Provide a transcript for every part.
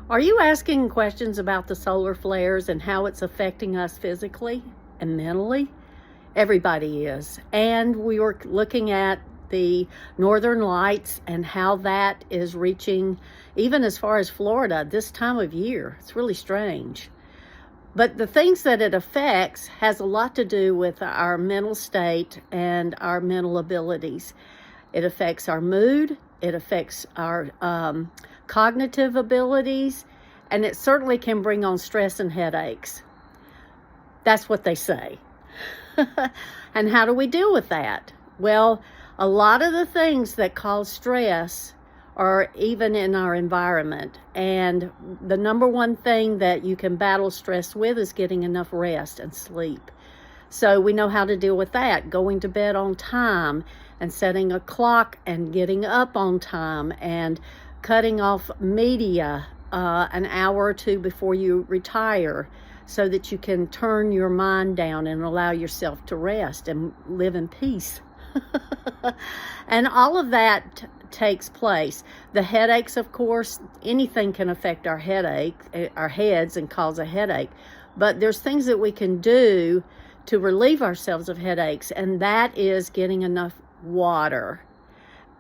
Are you asking questions about the solar flares and how it's affecting us physically and mentally? Everybody is. And we were looking at the northern lights and how that is reaching even as far as Florida this time of year. It's really strange. But the things that it affects has a lot to do with our mental state and our mental abilities. It affects our mood, it affects our cognitive abilities, and it certainly can bring on stress and headaches. That's what they say. And how do we deal with that? Well, a lot of the things that cause stress are even in our environment. And the number one thing that you can battle stress with is getting enough rest and sleep. So we know how to deal with that. Going to bed on time and setting a clock and getting up on time and cutting off media an hour or two before you retire so that you can turn your mind down and allow yourself to rest and live in peace. And all of that takes place. The headaches, of course, anything can affect our heads and cause a headache. But there's things that we can do to relieve ourselves of headaches, and that is getting enough water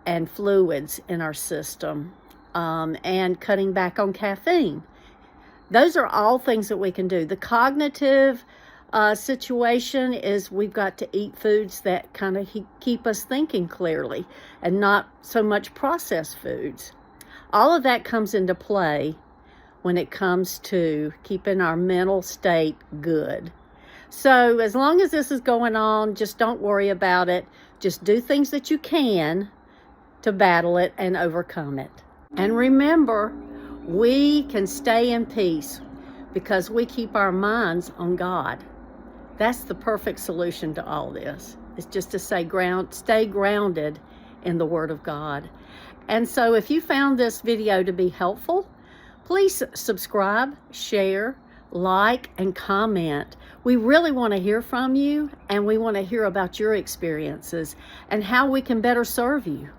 and fluids in our system, and cutting back on caffeine. Those are all things that we can do. The cognitive situation is we've got to eat foods that kind of keep us thinking clearly and not so much processed foods. All of that comes into play when it comes to keeping our mental state good. So as long as this is going on, just don't worry about it. Just do things that you can to battle it and overcome it. And remember, we can stay in peace because we keep our minds on God. That's the perfect solution to all this. It's just to stay grounded in the Word of God. And so if you found this video to be helpful, please subscribe, share, like, and comment. We really want to hear from you, and we want to hear about your experiences and how we can better serve you.